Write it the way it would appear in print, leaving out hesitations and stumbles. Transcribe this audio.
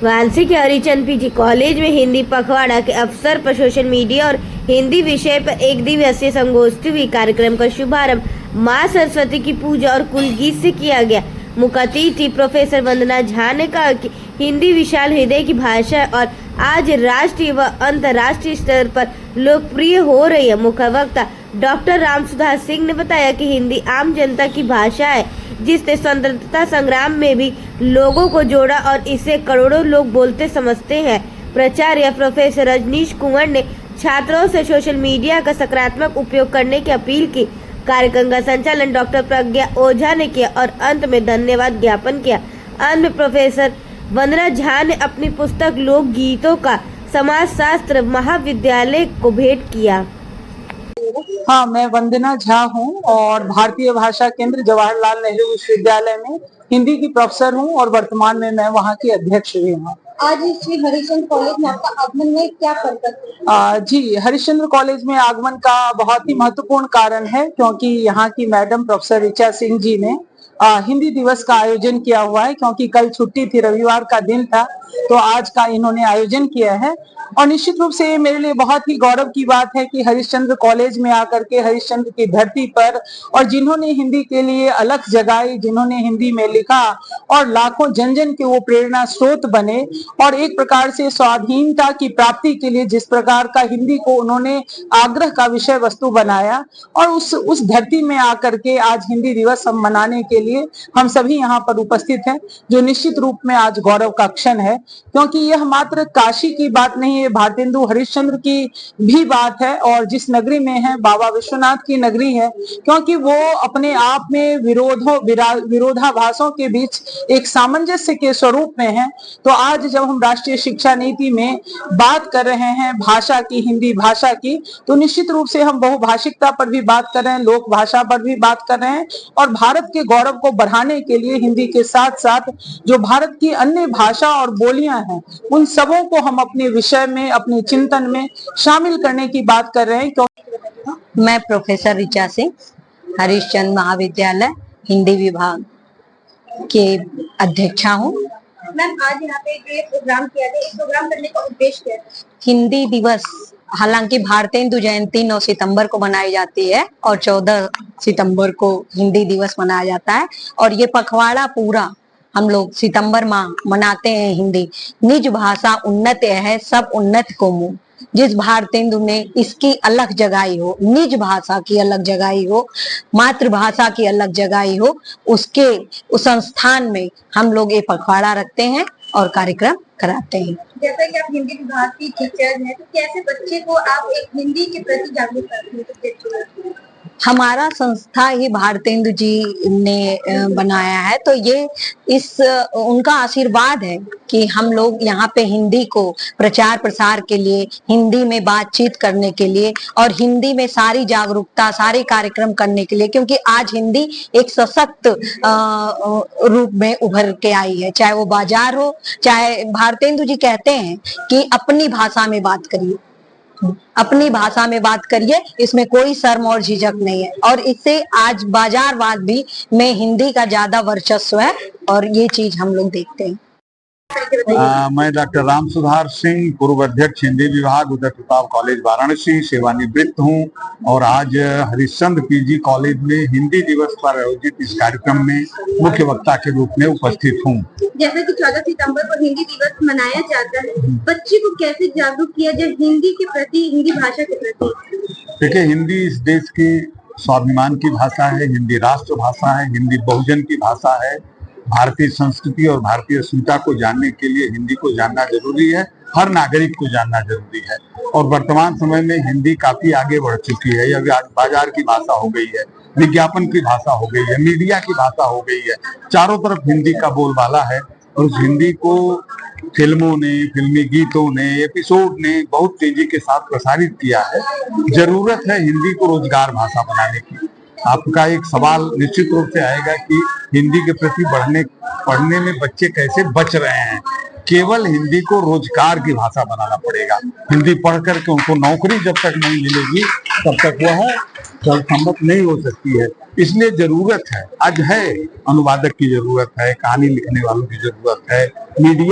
वाराणसी के Harichand PG college में हिंदी पखवाड़ा के अवसर पर सोशल मीडिया और हिंदी विषय पर एक दिवसीय संगोष्ठी हुई। कार्यक्रम का शुभारंभ मां सरस्वती की पूजा और कुल गीत से किया गया। मुख्य अतिथि प्रोफेसर वंदना झा ने कहा कि हिंदी विशाल हृदय की भाषा है और आज राष्ट्रीय व अंतर्राष्ट्रीय स्तर पर लोकप्रिय हो रही है। मुख्य वक्ता डॉक्टर रामसुधार सिंह ने बताया कि हिंदी आम जनता की भाषा है जिसने स्वतंत्रता संग्राम में भी लोगों को जोड़ा और इसे करोड़ों लोग बोलते समझते हैं। प्राचार्य प्रोफेसर रजनीश कुंवर ने छात्रों से सोशल मीडिया का सकारात्मक उपयोग करने की अपील की। कार्यक्रम का संचालन डॉक्टर प्रज्ञा ओझा ने किया और अंत में धन्यवाद ज्ञापन किया। अंत में प्रोफेसर वंदना झा ने अपनी पुस्तक लोक गीतों का समाजशास्त्र महाविद्यालय को भेंट किया। हाँ, मैं वंदना झा हूँ और भारतीय भाषा केंद्र जवाहरलाल नेहरू विश्वविद्यालय में हिंदी की प्रोफेसर हूँ और वर्तमान में मैं वहाँ की अध्यक्ष भी हूँ। आज श्री हरिश्चंद्र कॉलेज में आपका आगमन में क्या पर्पस? जी, हरिश्चंद्र कॉलेज में आगमन का बहुत ही महत्वपूर्ण कारण है क्योंकि यहाँ की मैडम प्रोफेसर ऋचा सिंह जी ने हिंदी दिवस का आयोजन किया हुआ है। क्योंकि कल छुट्टी थी, रविवार का दिन था, तो आज का इन्होंने आयोजन किया है और निश्चित रूप से मेरे लिए बहुत ही गौरव की बात है कि हरिश्चंद्र कॉलेज में आकर के हरिश्चंद्र की धरती पर और जिन्होंने हिंदी के लिए अलख जगाई, जिन्होंने हिंदी में लिखा और लाखों जन जन के वो प्रेरणा स्रोत बने और एक प्रकार से स्वाधीनता की प्राप्ति के लिए जिस प्रकार का हिंदी को उन्होंने आग्रह का विषय वस्तु बनाया और उस धरती में आकर के आज हिंदी दिवस हम मनाने के लिए हम सभी यहाँ पर उपस्थित हैं, जो निश्चित रूप में आज गौरव का क्षण है। क्योंकि यह मात्र काशी की बात नहीं है, भारतेंदु हरिश्चंद्र की भी बात है और जिस नगरी में है बाबा विश्वनाथ की नगरी है, क्योंकि वो अपने आप में विरोधाभासों के बीच एक सामंजस्य के स्वरूप में है। तो आज जब हम राष्ट्रीय शिक्षा नीति में बात कर रहे हैं भाषा की, हिंदी भाषा की, तो निश्चित रूप से हम बहुभाषिकता पर भी बात कर रहे हैं, लोक भाषा पर भी बात कर रहे हैं और भारत के गौरव को बढ़ाने के लिए हिंदी के साथ साथ जो भारत की अन्य भाषा और बोलियां हैं उन सबों को हम अपने विषय में, अपने चिंतन में शामिल करने की बात कर रहे हैं। मैं प्रोफेसर ऋचा सिंह हरिश्चंद्र महाविद्यालय हिंदी विभाग के अध्यक्षा हूँ। मैम, आज यहाँ पे ये प्रोग्राम किया गया, इस प्रोग्राम करने का उद्देश्य क्या है? हिंदी दिवस, हालांकि भारतेंदु जयंती 9 सितंबर को मनाई जाती है और 14 सितंबर को हिंदी दिवस मनाया जाता है और ये पखवाड़ा पूरा हम लोग सितंबर माह मनाते हैं। हिंदी निज भाषा उन्नत है सब उन्नत को मुँह, जिस भारतेंदु ने इसकी अलग जगाई हो, निज भाषा की अलग जगाई हो, मातृभाषा की अलग जगाई हो, उसके उस संस्थान में हम लोग ये पखवाड़ा रखते हैं और कार्यक्रम कराते हैं। जैसा कि आप हिंदी विभाग की टीचर हैं, तो कैसे बच्चे को आप एक हिंदी के प्रति जागरूक करते हैं? हमारा संस्था ही भारतेंदु जी ने बनाया है, तो ये उनका आशीर्वाद है कि हम लोग यहाँ पे हिंदी को प्रचार प्रसार के लिए, हिंदी में बातचीत करने के लिए और हिंदी में सारी जागरूकता, सारे कार्यक्रम करने के लिए, क्योंकि आज हिंदी एक सशक्त रूप में उभर के आई है। चाहे वो बाजार हो, चाहे भारतेंदु जी कहते हैं कि अपनी भाषा में बात करिए, अपनी भाषा में बात करिए, इसमें कोई शर्म और झिझक नहीं है और इससे आज बाजारवाद भी में हिंदी का ज्यादा वर्चस्व है और ये चीज हम लोग देखते हैं। मैं डॉक्टर रामसुधार सिंह, पूर्व अध्यक्ष हिंदी विभाग, उदय प्रताप कॉलेज वाराणसी, सेवानिवृत्त हूँ और आज हरिश्चंद्र पीजी कॉलेज में हिंदी दिवस पर आयोजित इस कार्यक्रम में मुख्य वक्ता के रूप में उपस्थित हूँ। जैसे कि 14 सितंबर को हिंदी दिवस मनाया जाता है, बच्चे को कैसे जागरूक किया जाए हिंदी के प्रति, हिंदी भाषा के प्रति? देखिए, हिंदी इस देश की स्वाभिमान की भाषा है, हिंदी राष्ट्र भाषा है, हिंदी बहुजन की भाषा है। भारतीय संस्कृति और भारतीय अस्मिता को जानने के लिए हिंदी को जानना जरूरी है, हर नागरिक को जानना जरूरी है और वर्तमान समय में हिंदी काफी आगे बढ़ चुकी है। यह आज बाजार की भाषा हो गई है, विज्ञापन की भाषा हो गई है, मीडिया की भाषा हो गई है, चारों तरफ हिंदी का बोलबाला है और उस हिंदी को फिल्मों ने, फिल्मी गीतों ने, एपिसोड ने बहुत तेजी के साथ प्रसारित किया है। जरूरत है हिंदी को रोजगार भाषा बनाने की। आपका एक सवाल निश्चित रूप से आएगा कि हिंदी के प्रति पढ़ने में बच्चे कैसे बच रहे हैं। केवल हिंदी को रोजगार की भाषा बनाना पड़ेगा। हिंदी पढ़ करके उनको नौकरी जब तक नहीं मिलेगी तब तक वह सर्वसम्मत नहीं हो सकती है। इसलिए जरूरत है, आज है अनुवादक की जरूरत है, कहानी लिखने वालों की जरूरत है, मीडिया